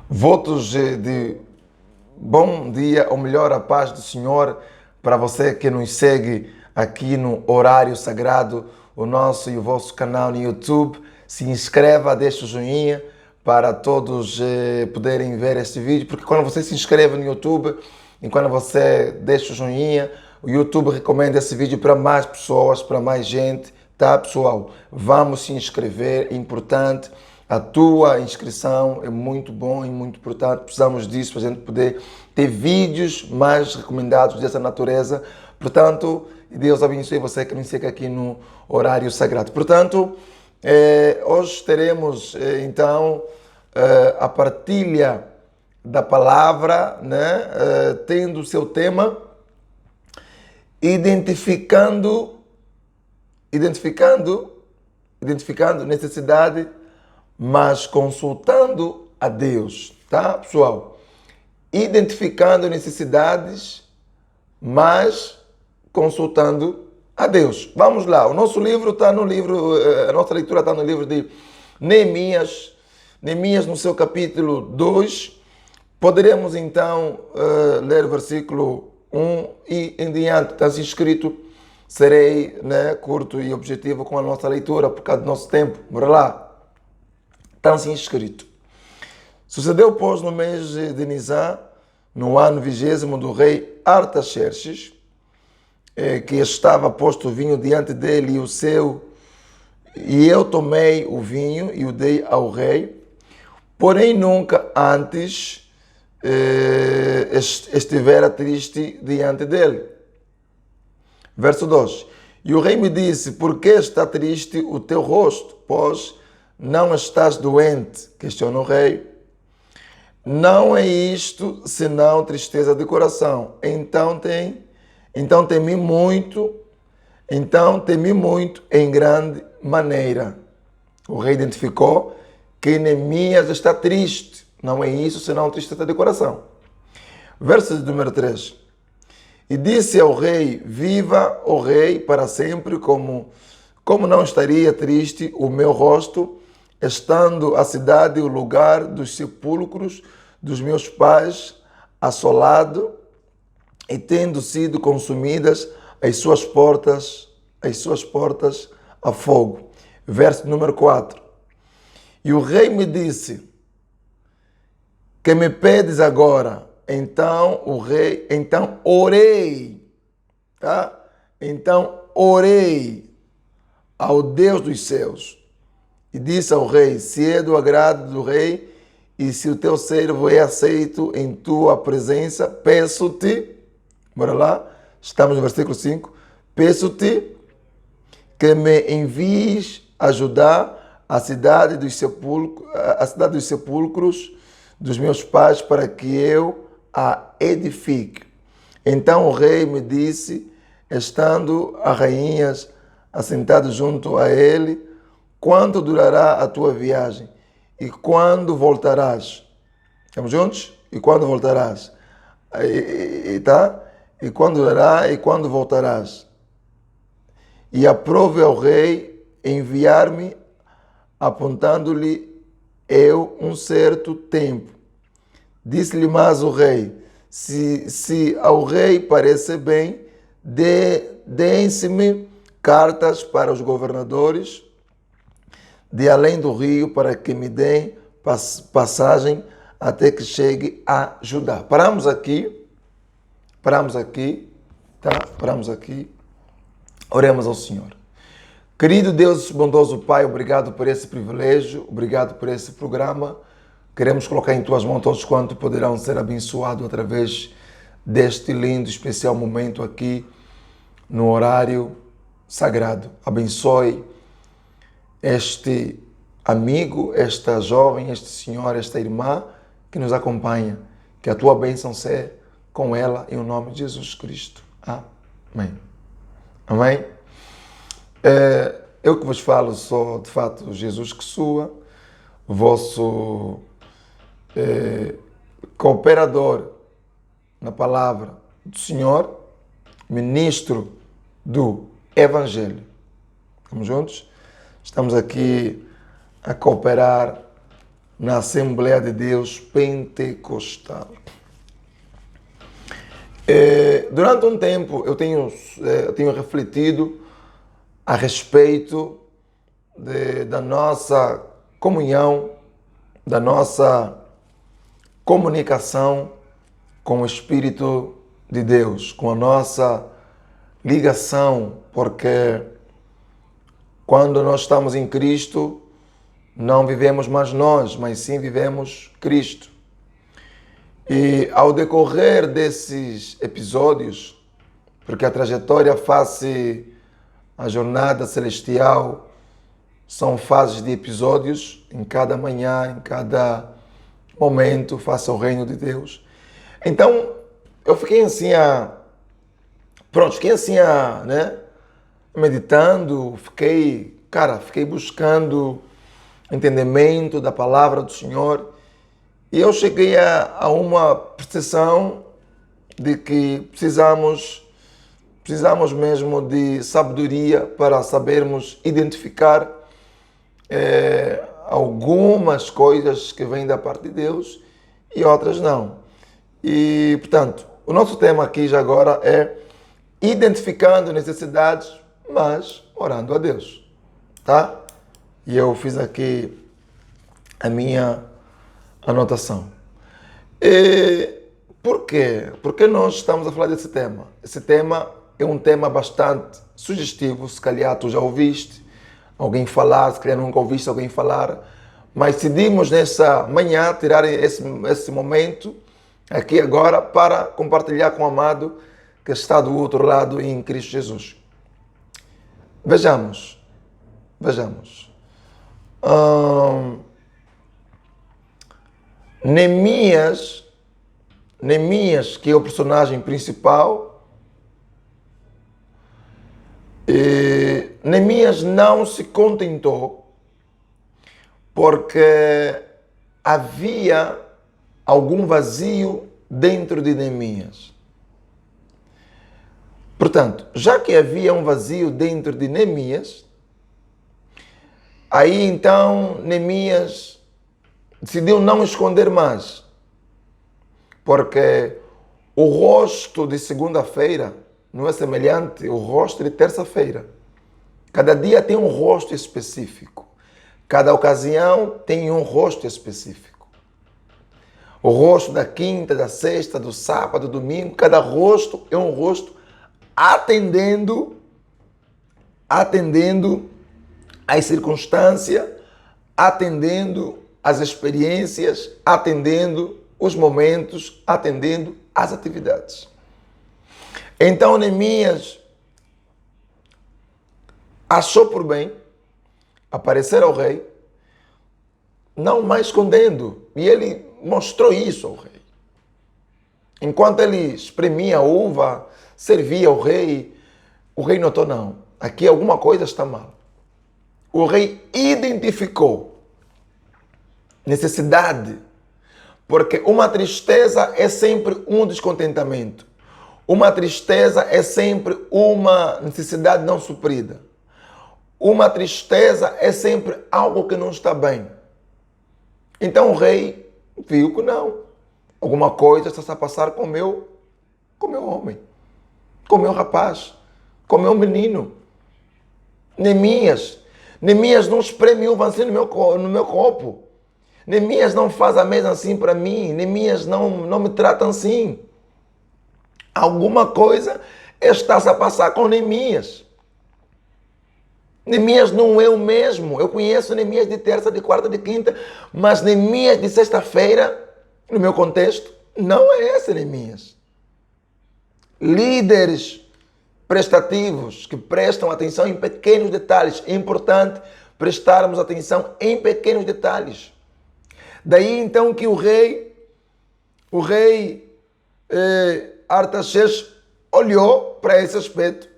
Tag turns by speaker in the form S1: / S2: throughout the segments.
S1: Votos de bom dia, ou melhor, a paz do Senhor para você que nos segue aqui no Horário Sagrado, o nosso e o vosso canal no YouTube. Se inscreva, deixe o joinha para todos poderem ver este vídeo, porque quando você se inscreve no YouTube e quando você deixa o joinha, o YouTube recomenda esse vídeo para mais pessoas, para mais gente, tá, pessoal? Vamos se inscrever, é importante. A tua inscrição é muito bom e muito importante. Precisamos disso para a gente poder ter vídeos mais recomendados dessa natureza. Portanto, Deus abençoe você que nos segue aqui no Horário Sagrado. Portanto, hoje teremos então a partilha da palavra, né? Tendo o seu tema identificando necessidade, mas consultando a Deus, tá, pessoal? Identificando necessidades, mas consultando a Deus. Vamos lá, o nosso livro está no livro, a nossa leitura está no livro de Neemias, Neemias no seu capítulo 2. Poderemos então ler o versículo 1 e em diante, está escrito. Serei, né, curto e objetivo com a nossa leitura por causa do nosso tempo. Bora lá. Está assim escrito. Sucedeu, pois, no mês de Nisan, no ano 20º do rei Artaxerxes, que estava posto o vinho diante dele e eu tomei o vinho e o dei ao rei, porém nunca antes estivera triste diante dele. Verso 2. E o rei me disse: por que está triste o teu rosto? Pois não estás doente? Questionou o rei. Não é isto senão tristeza de coração. Então temi muito em grande maneira. O rei identificou que Neemias está triste. Não é isso senão tristeza de coração. Verso número 3. E disse ao rei: viva o rei para sempre, como não estaria triste o meu rosto, estando a cidade o lugar dos sepulcros dos meus pais assolado e tendo sido consumidas as suas portas a fogo. Verso número 4. E o rei me disse: que me pedes agora? Então orei, tá? Então orei ao Deus dos céus e disse ao rei: se é do agrado do rei e se o teu servo é aceito em tua presença, peço-te, bora lá, estamos no versículo 5, peço-te que me envies ajudar a cidade dos sepulcros dos meus pais para que eu a edifique. Então o rei me disse, estando as rainhas assentadas junto a ele: quanto durará a tua viagem? E quando voltarás? Estamos juntos? E quando voltarás? Tá? E quando durará e quando voltarás? E aprove ao rei enviar-me, apontando-lhe eu um certo tempo. Disse-lhe mais o rei: se ao rei parecer bem, deem-se-me cartas para os governadores de além do rio, para que me deem passagem até que chegue a Judá. Paramos aqui, tá? Paramos aqui. Oremos ao Senhor. Querido Deus, bondoso Pai, obrigado por esse privilégio, obrigado por esse programa. Queremos colocar em Tuas mãos todos quantos poderão ser abençoados através deste lindo, especial momento aqui no Horário Sagrado. Abençoe este amigo, esta jovem, este senhor, esta irmã que nos acompanha. Que a Tua bênção seja com ela, em nome de Jesus Cristo. Amém. Amém. Eu que vos falo sou, de fato, Jesus que sua, vosso cooperador na palavra do Senhor, ministro do Evangelho. Estamos juntos? Estamos aqui a cooperar na Assembleia de Deus Pentecostal. Durante um tempo eu tenho refletido a respeito da nossa comunhão, da nossa comunicação com o Espírito de Deus, com a nossa ligação, porque quando nós estamos em Cristo, não vivemos mais nós, mas sim vivemos Cristo. E ao decorrer desses episódios, porque a trajetória face à jornada celestial são fases de episódios, em cada manhã, em cada momento, face ao reino de Deus. Então, eu fiquei assim meditando, fiquei buscando entendimento da palavra do Senhor. E eu cheguei a uma percepção de que precisamos mesmo de sabedoria para sabermos identificar algumas coisas que vêm da parte de Deus e outras não. E, portanto, o nosso tema aqui já agora é identificando necessidades, mas orando a Deus, tá? E eu fiz aqui a minha anotação. Por quê? Porque nós estamos a falar desse tema. Esse tema é um tema bastante sugestivo, se calhar tu já ouviste alguém falar, se calhar nunca ouviste alguém falar, mas decidimos nessa manhã tirar esse momento aqui agora para compartilhar com o amado que está do outro lado em Cristo Jesus. Vejamos. Neemias, que é o personagem principal, Neemias não se contentou porque havia algum vazio dentro de Neemias. Portanto, já que havia um vazio dentro de Neemias, aí então Neemias decidiu não esconder mais, porque o rosto de segunda-feira não é semelhante ao rosto de terça-feira. Cada dia tem um rosto específico. Cada ocasião tem um rosto específico. O rosto da quinta, da sexta, do sábado, do domingo, cada rosto é um rosto atendendo às circunstâncias, atendendo às experiências, atendendo os momentos, atendendo às atividades. Então Neemias achou por bem aparecer ao rei, não mais escondendo, e ele mostrou isso ao rei. Enquanto ele espremia a uva, servia ao rei, o rei notou, não, aqui alguma coisa está mal. O rei identificou necessidade, porque uma tristeza é sempre um descontentamento. Uma tristeza é sempre uma necessidade não suprida. Uma tristeza é sempre algo que não está bem. Então o rei viu que não. Alguma coisa está a passar com o meu homem, com o meu rapaz, com o meu menino. Neemias não espreme uva assim no meu copo. Neemias não faz a mesa assim para mim. Neemias não me trata assim. Alguma coisa está a passar com Neemias. Neemias não é o mesmo. Eu conheço Neemias de terça, de quarta, de quinta, mas Neemias de sexta-feira, no meu contexto, não é esse Neemias. Líderes prestativos que prestam atenção em pequenos detalhes. É importante prestarmos atenção em pequenos detalhes. Daí então que o rei Artaxerxes olhou para esse aspecto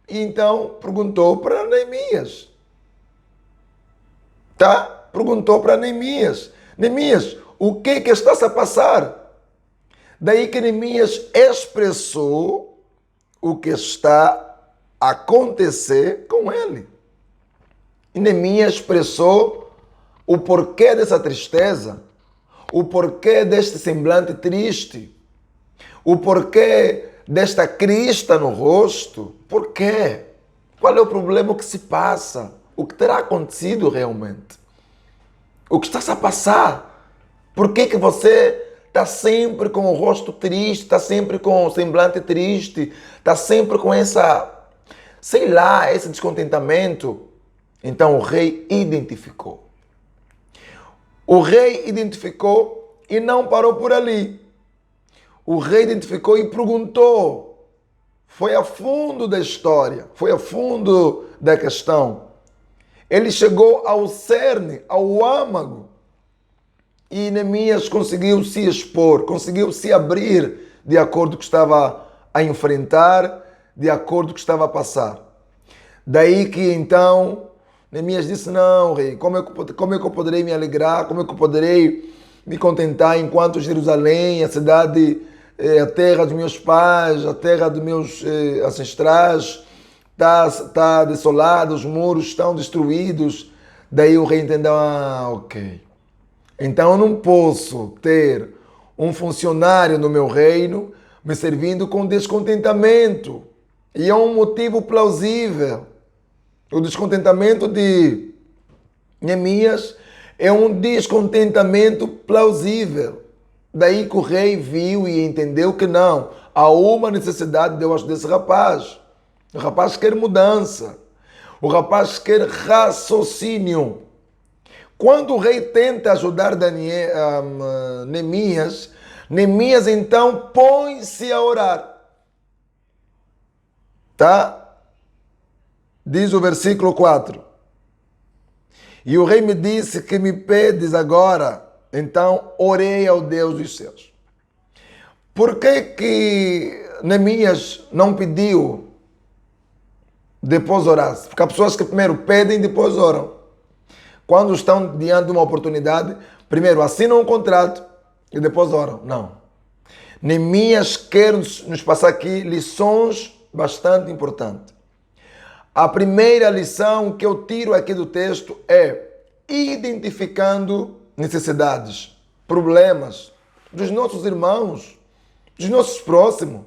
S1: e então perguntou para Neemias. Perguntou para Neemias. Neemias, o que está a passar? Daí que Neemias expressou o que está a acontecer com ele. E Neemias expressou o porquê dessa tristeza, o porquê deste semblante triste, o porquê desta crista no rosto. Por quê? Qual é o problema que se passa? O que terá acontecido realmente? O que está-se a passar? Por que você está sempre com o rosto triste, está sempre com o semblante triste, está sempre com essa, sei lá, esse descontentamento? Então o rei identificou. O rei identificou e não parou por ali. O rei identificou e perguntou. Foi a fundo da história, foi a fundo da questão. Ele chegou ao cerne, ao âmago. E Neemias conseguiu se expor, conseguiu se abrir de acordo com o que estava a enfrentar, de acordo com o que estava a passar. Daí que então Neemias disse, não, rei, como é que eu poderei me alegrar, como é que eu poderei me contentar enquanto Jerusalém, a cidade, a terra dos meus pais, a terra dos meus ancestrais, está desolada, os muros estão destruídos. Daí o rei entendeu, ok. Então eu não posso ter um funcionário no meu reino me servindo com descontentamento. E é um motivo plausível. O descontentamento de Neemias é um descontentamento plausível. Daí que o rei viu e entendeu que não, há uma necessidade desse rapaz. O rapaz quer mudança. O rapaz quer raciocínio. Quando o rei tenta ajudar Neemias, Neemias então põe-se a orar. Tá? Diz o versículo 4. E o rei me disse que me pedes agora, então orei ao Deus dos céus. Por que Neemias não pediu depois orasse? Porque há pessoas que primeiro pedem e depois oram. Quando estão diante de uma oportunidade, primeiro assinam um contrato e depois oram. Não. Neemias quer nos passar aqui lições bastante importantes. A primeira lição que eu tiro aqui do texto é identificando necessidades, problemas dos nossos irmãos, dos nossos próximos,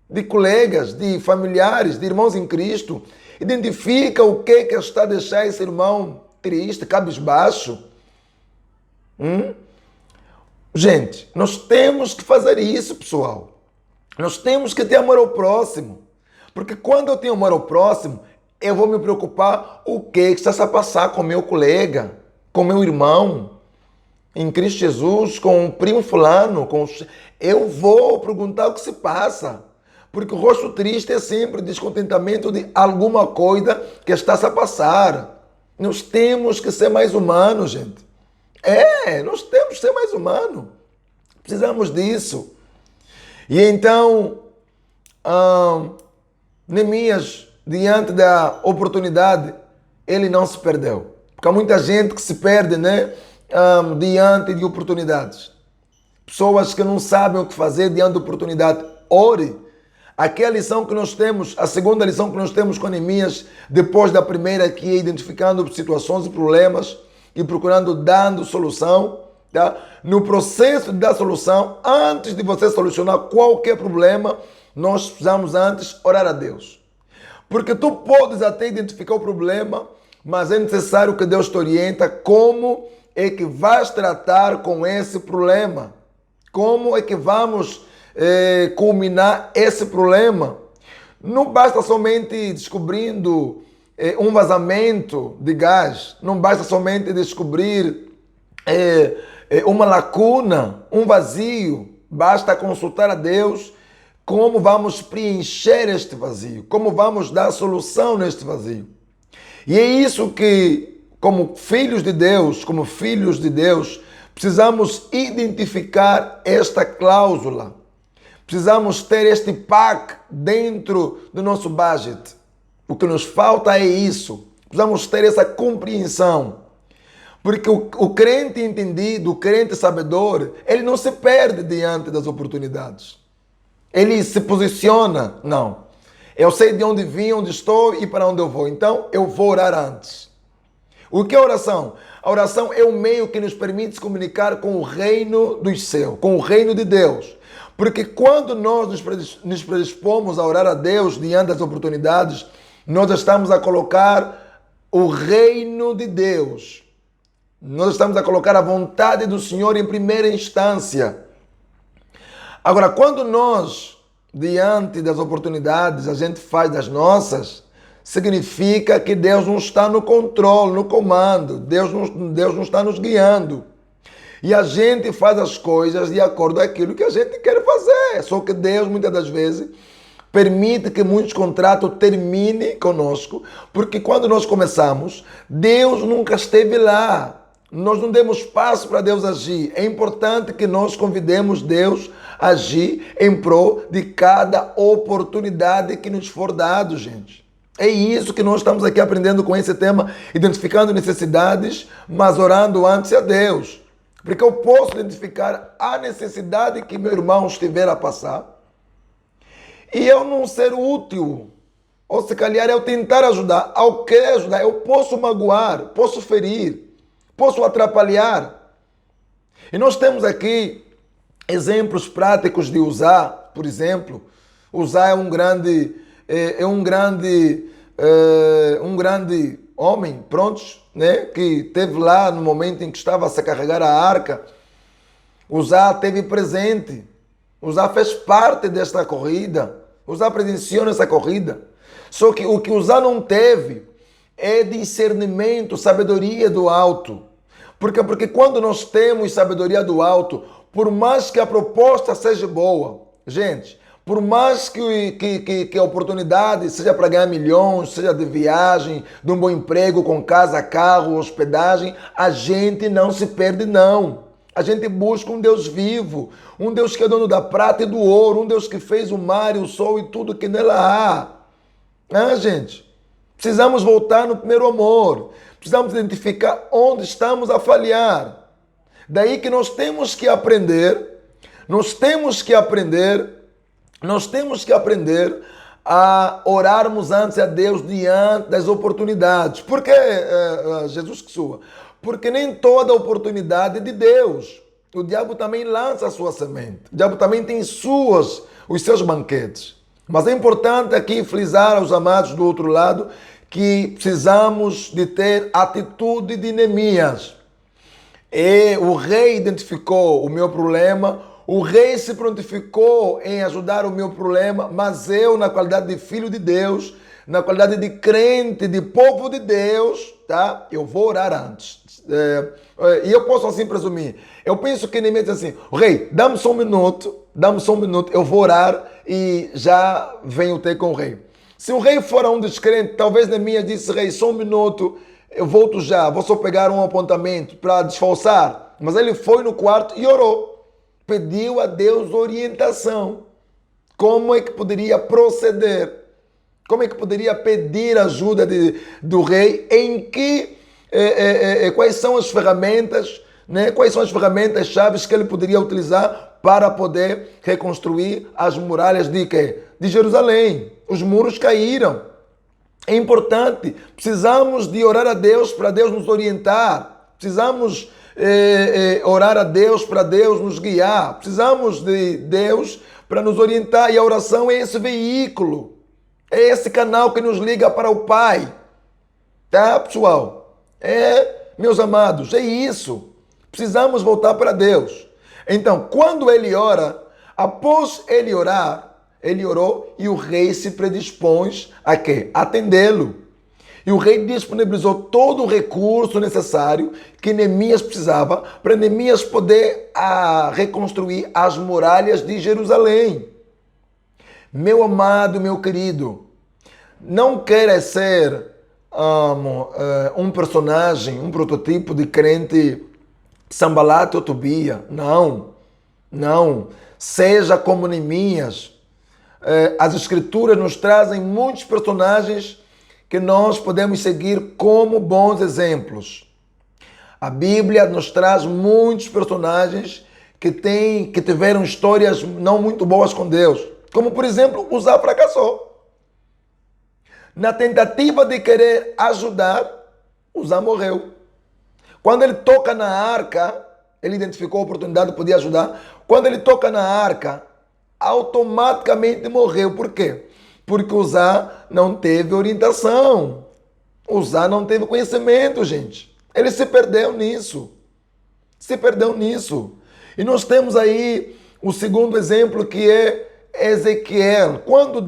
S1: de colegas, de familiares, de irmãos em Cristo. Identifica o que está a deixar esse irmão triste, cabisbaixo. Gente, nós temos que fazer isso, pessoal. Nós temos que ter amor ao próximo. Porque quando eu tenho amor ao próximo, eu vou me preocupar o que está a passar com meu colega, com meu irmão, em Cristo Jesus, com o primo fulano. Eu vou perguntar o que se passa. Porque o rosto triste é sempre descontentamento de alguma coisa que está a passar. Nós temos que ser mais humanos, gente. Nós temos que ser mais humanos. Precisamos disso. E então, Neemias, diante da oportunidade, ele não se perdeu. Porque há muita gente que se perde, né? Diante de oportunidades. Pessoas que não sabem o que fazer diante de oportunidade. Ore. Aqui é a lição que nós temos, a segunda lição que nós temos com Neemias, depois da primeira, que é identificando situações e problemas e procurando, dando solução. Tá? No processo de dar solução, antes de você solucionar qualquer problema, nós precisamos antes orar a Deus. Porque tu podes até identificar o problema, mas é necessário que Deus te oriente como é que vais tratar com esse problema. Como é que vamos culminar esse problema. Não basta somente descobrindo um vazamento de gás, não basta somente descobrir uma lacuna, um vazio. Basta consultar a Deus como vamos preencher este vazio, como vamos dar solução neste vazio. E é isso que, como filhos de Deus, precisamos identificar esta cláusula. Precisamos ter este pack dentro do nosso budget. O que nos falta é isso. Precisamos ter essa compreensão. Porque o crente entendido, o crente sabedor, ele não se perde diante das oportunidades. Ele se posiciona. Não. Eu sei de onde vim, onde estou e para onde eu vou. Então, eu vou orar antes. O que é oração? A oração é um meio que nos permite se comunicar com o reino dos céus, com o reino de Deus. Porque quando nós nos predispomos a orar a Deus diante das oportunidades, nós estamos a colocar o reino de Deus. Nós estamos a colocar a vontade do Senhor em primeira instância. Agora, quando nós, diante das oportunidades, a gente faz das nossas, significa que Deus não está no controle, no comando. Deus não está nos guiando. E a gente faz as coisas de acordo com aquilo que a gente quer fazer. Só que Deus, muitas das vezes, permite que muitos contratos terminem conosco, porque quando nós começamos, Deus nunca esteve lá. Nós não demos espaço para Deus agir. É importante que nós convidemos Deus a agir em prol de cada oportunidade que nos for dado, gente. É isso que nós estamos aqui aprendendo com esse tema, identificando necessidades, mas orando antes a Deus. Porque eu posso identificar a necessidade que meu irmão estiver a passar e eu não ser útil. Ou se calhar eu tentar ajudar, ao querer ajudar, eu posso magoar, posso ferir, posso atrapalhar. E nós temos aqui exemplos práticos de Uzá, por exemplo. Uzá é um grande homem, prontos, né? Que teve lá no momento em que estava a se carregar a arca. Uzá teve presente. Uzá fez parte desta corrida. Uzá presenciou nessa corrida. Só que o que Uzá não teve é discernimento, sabedoria do alto. Por quê? Porque quando nós temos sabedoria do alto, por mais que a proposta seja boa, gente, por mais que a oportunidade seja para ganhar milhões, seja de viagem, de um bom emprego, com casa, carro, hospedagem, a gente não se perde, não. A gente busca um Deus vivo, um Deus que é dono da prata e do ouro, um Deus que fez o mar e o sol e tudo que nela há. Gente? Precisamos voltar no primeiro amor. Precisamos identificar onde estamos a falhar. Daí que nós temos que aprender a orarmos antes a Deus diante das oportunidades. Por que, Jesus que sua? Porque nem toda oportunidade é de Deus. O diabo também lança a sua semente. O diabo também tem os seus banquetes. Mas é importante aqui frisar aos amados do outro lado que precisamos de ter atitude de Neemias. E o rei identificou o meu problema, o rei se prontificou em ajudar o meu problema, mas eu, na qualidade de filho de Deus, na qualidade de crente, de povo de Deus, tá? Eu vou orar antes. E eu posso assim presumir. Eu penso que Neemias diz assim, rei, dá-me só um minuto, eu vou orar e já venho ter com o rei. Se o rei for um descrente, talvez Neemias disse, rei, só um minuto, eu volto já, vou só pegar um apontamento para disfarçar. Mas ele foi no quarto e orou. Pediu a Deus orientação. Como é que poderia proceder? Como é que poderia pedir ajuda do rei? Quais são as ferramentas, né? Quais são as ferramentas chaves que ele poderia utilizar para poder reconstruir as muralhas de Jerusalém? Os muros caíram. É importante. Precisamos de orar a Deus para Deus nos orientar. Precisamos orar a Deus para Deus nos guiar. Precisamos de Deus para nos orientar. E a oração é esse veículo. É esse canal que nos liga para o Pai. Tá, pessoal? Meus amados, é isso. Precisamos voltar para Deus. Então, quando ele ora, após ele orar, ele orou e o rei se predispôs a quê? Atendê-lo. E o rei disponibilizou todo o recurso necessário que Neemias precisava para Neemias poder reconstruir as muralhas de Jerusalém. Meu amado, meu querido, não queira ser um personagem, um prototipo de crente Sambalate ou Tobia. Não. Seja como Neemias. As escrituras nos trazem muitos personagens que nós podemos seguir como bons exemplos. A Bíblia nos traz muitos personagens que tiveram histórias não muito boas com Deus. Como, por exemplo, Uzá fracassou. Na tentativa de querer ajudar, Uzá morreu. Quando ele toca na arca, ele identificou a oportunidade, podia ajudar. Quando ele toca na arca, automaticamente morreu. Por quê? Porque Uzá não teve orientação. Uzá não teve conhecimento, gente. Ele se perdeu nisso. Se perdeu nisso. E nós temos aí o segundo exemplo, que é Ezequiel. Quando